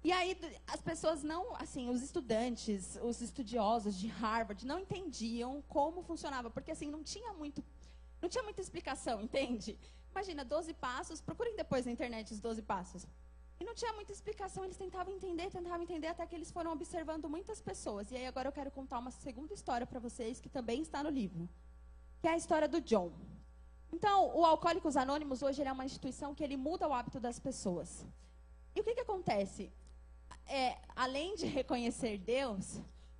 E aí, as pessoas não, assim, os estudantes, os estudiosos de Harvard não entendiam como funcionava, porque, assim, não tinha muita explicação, entende? Imagina, 12 passos, procurem depois na internet os 12 passos. E não tinha muita explicação, eles tentavam entender, até que eles foram observando muitas pessoas. E aí, agora eu quero contar uma segunda história para vocês, que também está no livro, que é a história do John. Então, o Alcoólicos Anônimos, hoje, ele é uma instituição que ele muda o hábito das pessoas. E o que acontece? Além de reconhecer Deus,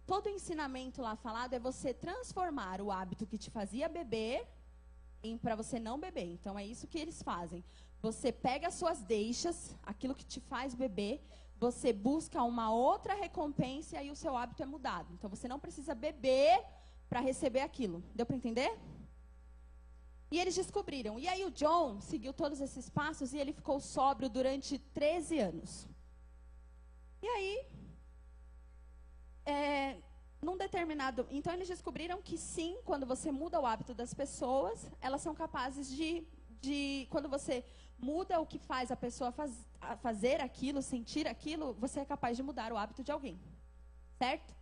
todo o ensinamento lá falado é você transformar o hábito que te fazia beber para você não beber. Então, é isso que eles fazem. Você pega as suas deixas, aquilo que te faz beber, você busca uma outra recompensa e aí o seu hábito é mudado. Então, você não precisa beber para receber aquilo. Deu para entender? E eles descobriram. E aí o John seguiu todos esses passos e ele ficou sóbrio durante 13 anos. E aí, num determinado... Então, eles descobriram que sim, quando você muda o hábito das pessoas, elas são capazes quando você muda o que faz a pessoa fazer aquilo, sentir aquilo, você é capaz de mudar o hábito de alguém. Certo?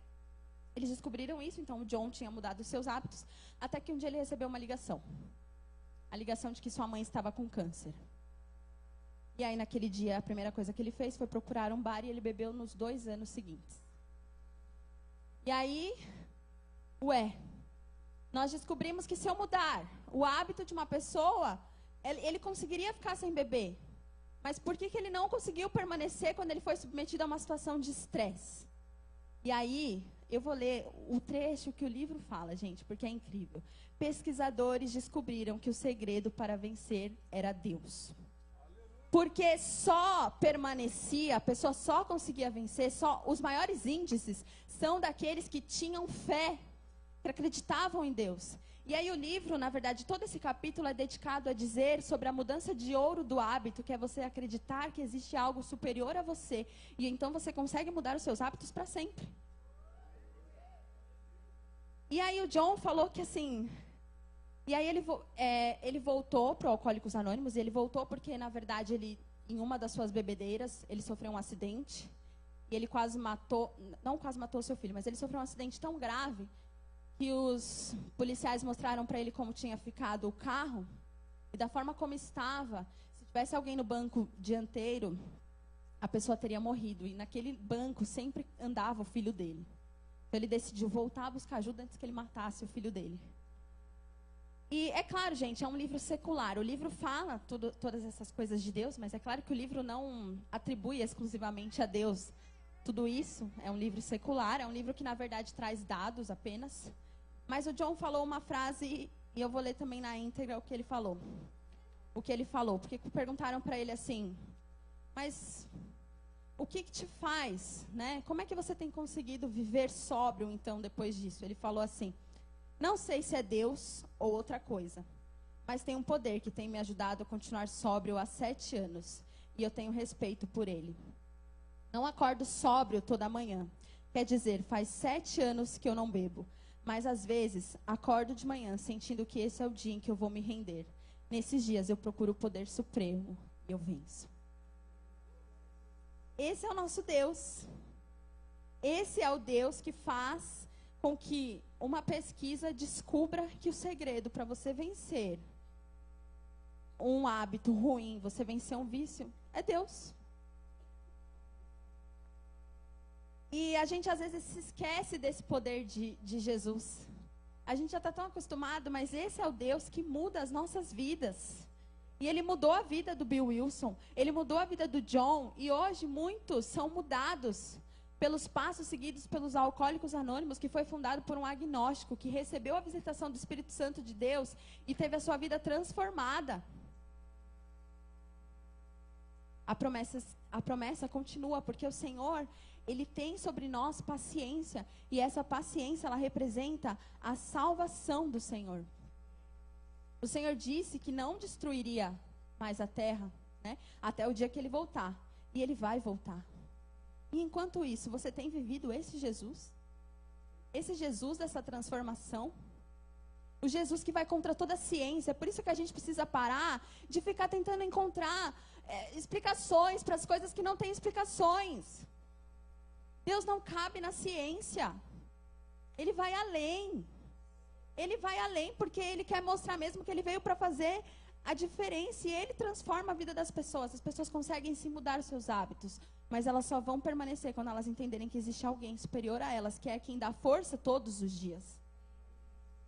Eles descobriram isso, então o John tinha mudado os seus hábitos, até que um dia ele recebeu uma ligação. A ligação de que sua mãe estava com câncer. E aí, naquele dia, a primeira coisa que ele fez foi procurar um bar e ele bebeu nos 2 anos seguintes. E aí, nós descobrimos que se eu mudar o hábito de uma pessoa, ele conseguiria ficar sem beber. Mas por que ele não conseguiu permanecer quando ele foi submetido a uma situação de estresse? E aí, eu vou ler o trecho que o livro fala, gente, porque é incrível. Pesquisadores descobriram que o segredo para vencer era Deus. Porque só permanecia, a pessoa só conseguia vencer, os maiores índices são daqueles que tinham fé, que acreditavam em Deus. E aí o livro, na verdade, todo esse capítulo é dedicado a dizer sobre a mudança de ouro do hábito, que é você acreditar que existe algo superior a você. E então você consegue mudar os seus hábitos para sempre. E aí o John falou que assim... E aí ele voltou para o Alcoólicos Anônimos, e ele voltou porque, na verdade, em uma das suas bebedeiras, ele sofreu um acidente, e ele não quase matou seu filho, mas ele sofreu um acidente tão grave, que os policiais mostraram para ele como tinha ficado o carro, e da forma como estava, se tivesse alguém no banco dianteiro, a pessoa teria morrido, e naquele banco sempre andava o filho dele. Então ele decidiu voltar a buscar ajuda antes que ele matasse o filho dele. E é claro, gente, é um livro secular. O livro fala todas essas coisas de Deus, mas é claro que o livro não atribui exclusivamente a Deus tudo isso. É um livro secular, é um livro que, na verdade, traz dados apenas. Mas o John falou uma frase, e eu vou ler também na íntegra o que ele falou. Porque perguntaram para ele assim, mas o que te faz, né? Como é que você tem conseguido viver sóbrio, então, depois disso? Ele falou assim... Não sei se é Deus ou outra coisa, mas tem um poder que tem me ajudado a continuar sóbrio há 7 anos, e eu tenho respeito por ele. Não acordo sóbrio toda manhã, quer dizer, faz 7 anos que eu não bebo, mas às vezes acordo de manhã sentindo que esse é o dia em que eu vou me render. Nesses dias eu procuro o poder supremo e eu venço. Esse é o nosso Deus. Esse é o Deus que faz com que uma pesquisa descubra que o segredo para você vencer um hábito ruim, você vencer um vício, é Deus. E a gente às vezes se esquece desse poder de Jesus. A gente já está tão acostumado, mas esse é o Deus que muda as nossas vidas. E ele mudou a vida do Bill Wilson, ele mudou a vida do John, e hoje muitos são mudados pelos passos seguidos pelos Alcoólicos Anônimos, que foi fundado por um agnóstico, que recebeu a visitação do Espírito Santo de Deus e teve a sua vida transformada. A promessa continua, porque o Senhor, Ele tem sobre nós paciência. E essa paciência, ela representa a salvação do Senhor. O Senhor disse que não destruiria mais a terra, né, até o dia que Ele voltar. E Ele vai voltar. E enquanto isso, você tem vivido esse Jesus? Esse Jesus dessa transformação? O Jesus que vai contra toda a ciência. Por isso que a gente precisa parar de ficar tentando encontrar explicações para as coisas que não têm explicações. Deus não cabe na ciência. Ele vai além. Ele vai além porque Ele quer mostrar mesmo que Ele veio para fazer a diferença. E Ele transforma a vida das pessoas. As pessoas conseguem se mudar os seus hábitos. Mas elas só vão permanecer quando elas entenderem que existe alguém superior a elas, que é quem dá força todos os dias.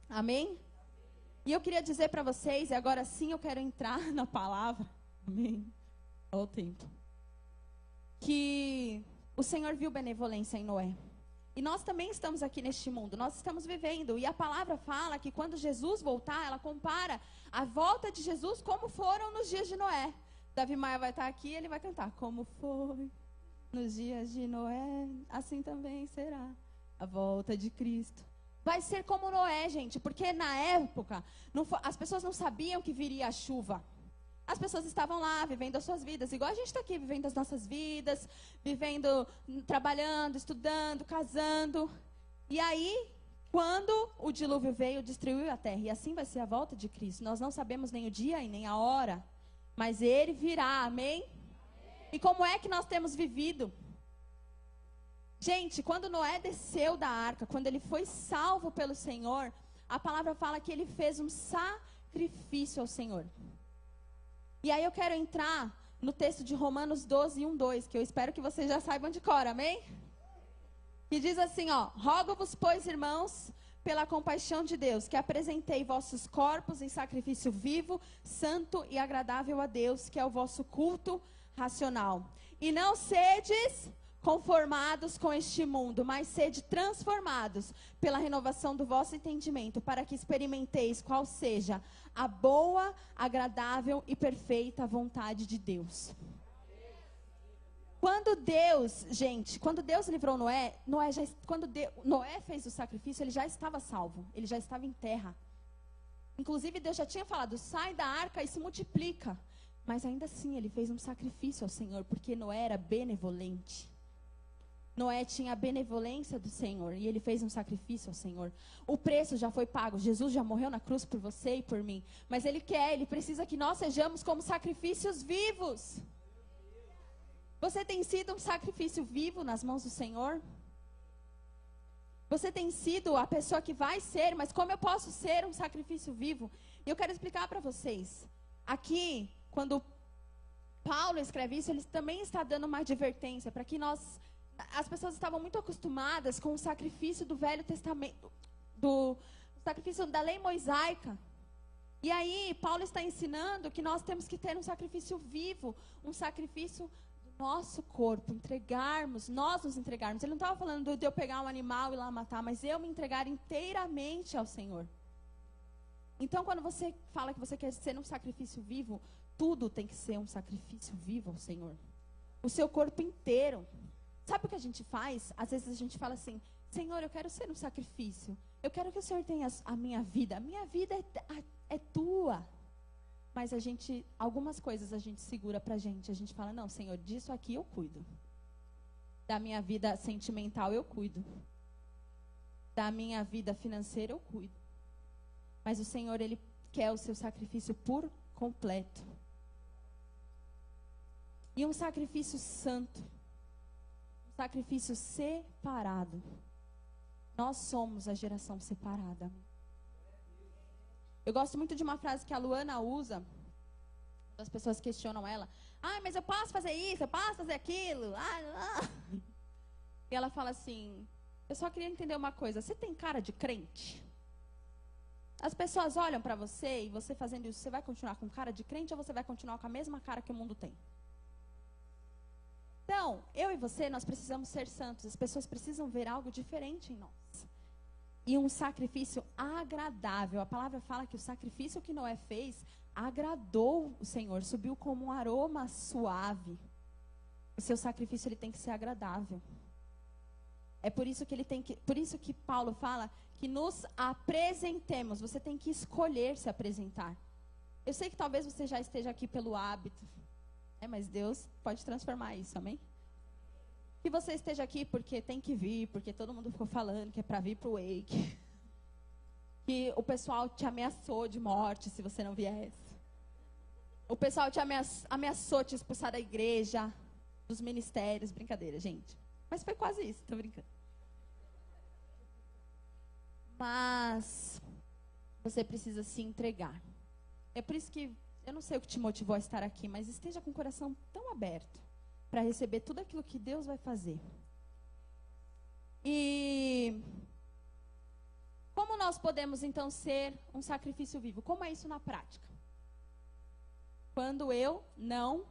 Amém? E eu queria dizer para vocês, e agora sim eu quero entrar na palavra. Amém? Olha o tempo. Que o Senhor viu benevolência em Noé. E nós também estamos aqui neste mundo, nós estamos vivendo. E a palavra fala que quando Jesus voltar, ela compara a volta de Jesus como foram nos dias de Noé. Davi Maia vai estar aqui e ele vai cantar. Como foi nos dias de Noé, assim também será a volta de Cristo. Vai ser como Noé, gente, porque na época as pessoas não sabiam que viria a chuva. As pessoas estavam lá, vivendo as suas vidas, igual a gente está aqui, vivendo as nossas vidas, vivendo, trabalhando, estudando, casando. E aí, quando o dilúvio veio, destruiu a terra. E assim vai ser a volta de Cristo. Nós não sabemos nem o dia e nem a hora, mas Ele virá, amém? E como é que nós temos vivido? Gente, quando Noé desceu da arca, quando ele foi salvo pelo Senhor, a palavra fala que ele fez um sacrifício ao Senhor. E aí eu quero entrar no texto de Romanos 12, 1, 2, que eu espero que vocês já saibam de cor, amém? Que diz assim, ó: rogo-vos, pois, irmãos, pela compaixão de Deus, que apresentei vossos corpos em sacrifício vivo, santo e agradável a Deus, que é o vosso culto racional. E não sedes conformados com este mundo, mas sede transformados pela renovação do vosso entendimento, para que experimenteis qual seja a boa, agradável e perfeita vontade de Deus. Quando Deus livrou Noé, Noé fez o sacrifício, ele já estava salvo, ele já estava em terra. Inclusive Deus já tinha falado, sai da arca e se multiplica. Mas ainda assim ele fez um sacrifício ao Senhor, porque Noé era benevolente. Noé tinha a benevolência do Senhor e ele fez um sacrifício ao Senhor. O preço já foi pago, Jesus já morreu na cruz por você e por mim. Mas Ele precisa que nós sejamos como sacrifícios vivos. Você tem sido um sacrifício vivo nas mãos do Senhor? Você tem sido a pessoa que vai ser, mas como eu posso ser um sacrifício vivo? E eu quero explicar para vocês. Aqui, quando Paulo escreve isso, ele também está dando uma advertência para que nós... As pessoas estavam muito acostumadas com o sacrifício do Velho Testamento, do sacrifício da lei mosaica. E aí, Paulo está ensinando que nós temos que ter um sacrifício vivo, um sacrifício do nosso corpo, nós nos entregarmos. Ele não estava falando de eu pegar um animal e ir lá matar, mas eu me entregar inteiramente ao Senhor. Então, quando você fala que você quer ser um sacrifício vivo, tudo tem que ser um sacrifício vivo ao Senhor. O seu corpo inteiro. Sabe o que a gente faz? Às vezes a gente fala assim, Senhor, eu quero ser um sacrifício. Eu quero que o Senhor tenha a minha vida. A minha vida é tua. Mas algumas coisas a gente segura pra gente. A gente fala, não, Senhor, disso aqui eu cuido. Da minha vida sentimental eu cuido. Da minha vida financeira eu cuido. Mas o Senhor, Ele quer o seu sacrifício por completo. E um sacrifício santo. Sacrifício separado. Nós somos a geração separada. Eu gosto muito de uma frase que a Luana usa. As pessoas questionam ela. Mas eu posso fazer isso, eu posso fazer aquilo. E ela fala assim, eu só queria entender uma coisa. Você tem cara de crente? As pessoas olham para você e você fazendo isso, você vai continuar com cara de crente ou você vai continuar com a mesma cara que o mundo tem? Então, eu e você, nós precisamos ser santos. As pessoas precisam ver algo diferente em nós. E um sacrifício agradável. A palavra fala que o sacrifício que Noé fez agradou o Senhor. Subiu como um aroma suave. O seu sacrifício ele tem que ser agradável. É por isso que Paulo fala que nos apresentemos. Você tem que escolher se apresentar. Eu sei que talvez você já esteja aqui pelo hábito, mas Deus pode transformar isso, amém? Que você esteja aqui porque tem que vir, porque todo mundo ficou falando que é para vir para o Wake. Que o pessoal te ameaçou de morte se você não viesse. O pessoal te ameaçou te expulsar da igreja, dos ministérios. Brincadeira, gente. Mas foi quase isso, tô brincando. Mas você precisa se entregar. É por isso que, eu não sei o que te motivou a estar aqui, mas esteja com o coração tão aberto para receber tudo aquilo que Deus vai fazer. E como nós podemos, então, ser um sacrifício vivo? Como é isso na prática? Quando eu não,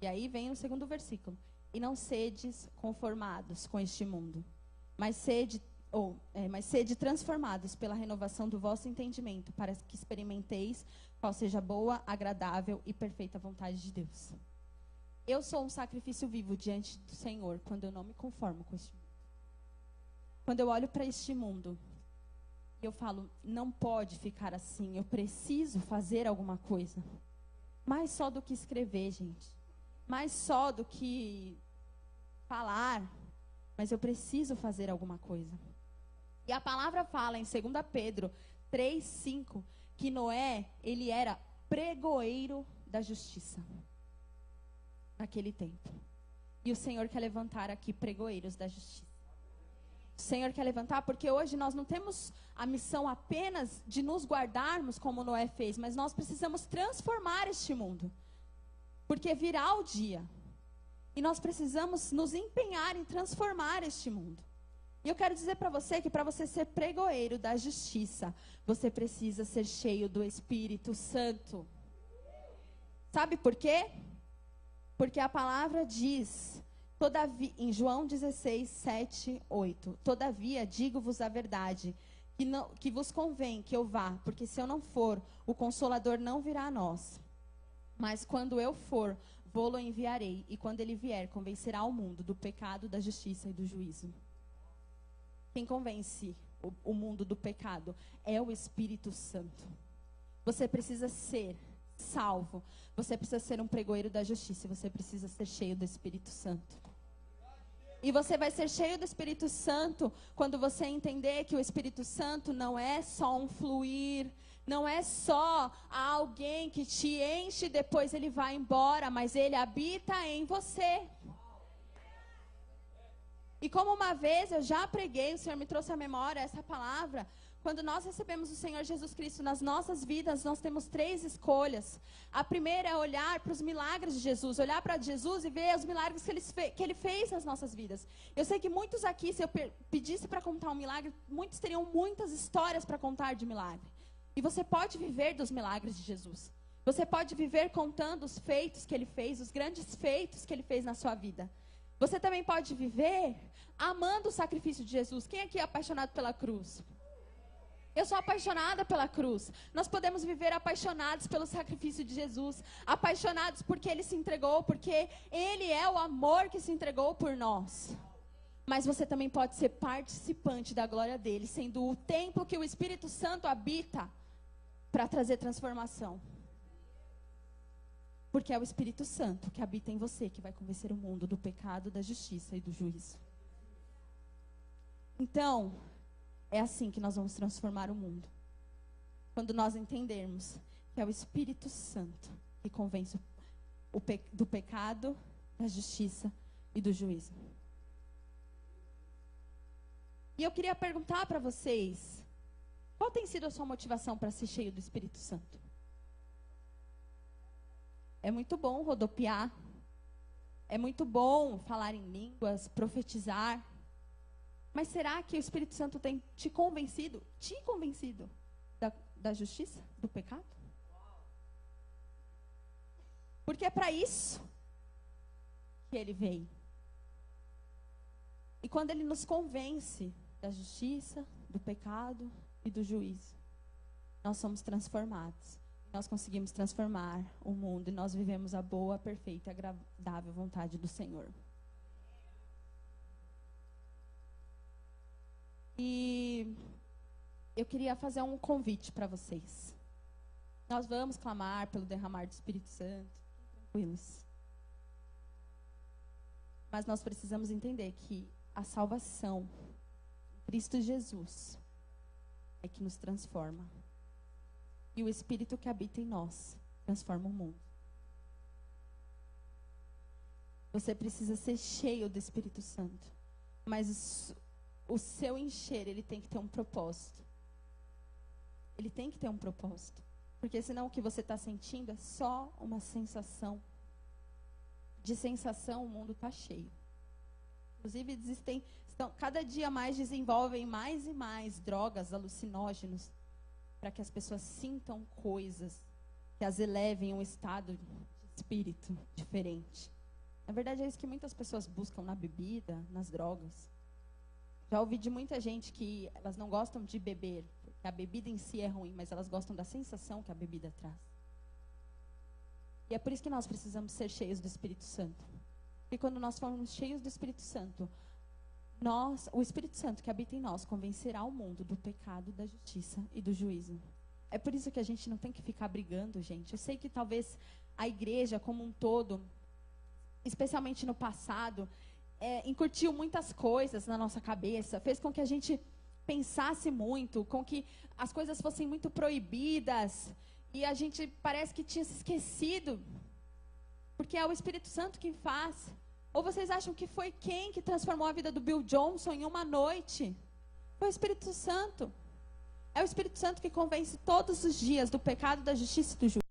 e aí vem o segundo versículo, e não sedes conformados com este mundo, mas sede transformados pela renovação do vosso entendimento, para que experimenteis qual seja a boa, agradável e perfeita vontade de Deus. Eu sou um sacrifício vivo diante do Senhor quando eu não me conformo com este mundo. Quando eu olho para este mundo, eu falo, não pode ficar assim, eu preciso fazer alguma coisa. Mais só do que escrever, gente. Mais só do que falar, mas eu preciso fazer alguma coisa. E a palavra fala em 2 Pedro 3:5, que Noé, ele era pregoeiro da justiça. Naquele tempo. E o Senhor quer levantar aqui pregoeiros da justiça. O Senhor quer levantar porque hoje nós não temos a missão apenas de nos guardarmos como Noé fez, mas nós precisamos transformar este mundo. Porque virá o dia. E nós precisamos nos empenhar em transformar este mundo. E eu quero dizer para você que para você ser pregoeiro da justiça, você precisa ser cheio do Espírito Santo. Sabe por quê? Porque a palavra diz, em João 16, 7, 8, todavia digo-vos a verdade, que vos convém que eu vá, porque se eu não for, o Consolador não virá a nós. Mas quando eu for, vou-lo enviarei, e quando ele vier, convencerá o mundo do pecado, da justiça e do juízo. Quem convence o mundo do pecado é o Espírito Santo. Você precisa ser salvo. Você precisa ser um pregoeiro da justiça. Você precisa ser cheio do Espírito Santo. E você vai ser cheio do Espírito Santo quando você entender que o Espírito Santo não é só um fluir, não é só alguém que te enche e depois ele vai embora, mas ele habita em você. E como uma vez eu já preguei, o Senhor me trouxe à memória essa palavra. Quando nós recebemos o Senhor Jesus Cristo nas nossas vidas, nós temos 3 escolhas. A primeira é olhar para os milagres de Jesus, olhar para Jesus e ver os milagres que Ele fez nas nossas vidas. Eu sei que muitos aqui, se eu pedisse para contar um milagre, muitos teriam muitas histórias para contar de milagre. E você pode viver dos milagres de Jesus. Você pode viver contando os feitos que Ele fez, os grandes feitos que Ele fez na sua vida. Você também pode viver amando o sacrifício de Jesus. Quem aqui é apaixonado pela cruz? Eu sou apaixonada pela cruz. Nós podemos viver apaixonados pelo sacrifício de Jesus. Apaixonados porque Ele se entregou, porque Ele é o amor que se entregou por nós. Mas você também pode ser participante da glória dEle, sendo o templo que o Espírito Santo habita para trazer transformação. Porque é o Espírito Santo que habita em você que vai convencer o mundo do pecado, da justiça e do juízo. Então, é assim que nós vamos transformar o mundo. Quando nós entendermos que é o Espírito Santo que convence do pecado, da justiça e do juízo. E eu queria perguntar para vocês, qual tem sido a sua motivação para ser cheio do Espírito Santo? É muito bom rodopiar. É muito bom falar em línguas, profetizar. Mas será que o Espírito Santo tem te convencido da justiça, do pecado? Porque é para isso que Ele veio. E quando Ele nos convence da justiça, do pecado e do juízo, nós somos transformados. Nós conseguimos transformar o mundo e nós vivemos a boa, perfeita e agradável vontade do Senhor. E eu queria fazer um convite para vocês. Nós vamos clamar pelo derramar do Espírito Santo. Tranquilos. Mas nós precisamos entender que a salvação em Cristo Jesus é que nos transforma. E o Espírito que habita em nós transforma o mundo. Você precisa ser cheio do Espírito Santo. Mas o seu encher, ele tem que ter um propósito. Ele tem que ter um propósito. Porque senão o que você está sentindo é só uma sensação. De sensação, o mundo está cheio. Inclusive, cada dia mais desenvolvem mais e mais drogas, alucinógenos, para que as pessoas sintam coisas que as elevem a um estado de espírito diferente. Na verdade, é isso que muitas pessoas buscam na bebida, nas drogas. Já ouvi de muita gente que elas não gostam de beber, porque a bebida em si é ruim, mas elas gostam da sensação que a bebida traz. E é por isso que nós precisamos ser cheios do Espírito Santo. E quando nós formos cheios do Espírito Santo, o Espírito Santo que habita em nós convencerá o mundo do pecado, da justiça e do juízo. É por isso que a gente não tem que ficar brigando, gente. Eu sei que talvez a igreja como um todo, especialmente no passado, incutiu muitas coisas na nossa cabeça, fez com que a gente pensasse muito, com que as coisas fossem muito proibidas, e a gente parece que tinha se esquecido, porque é o Espírito Santo que faz. Ou vocês acham que foi quem que transformou a vida do Bill Johnson em uma noite? Foi o Espírito Santo. É o Espírito Santo que convence todos os dias do pecado, da justiça e do juízo.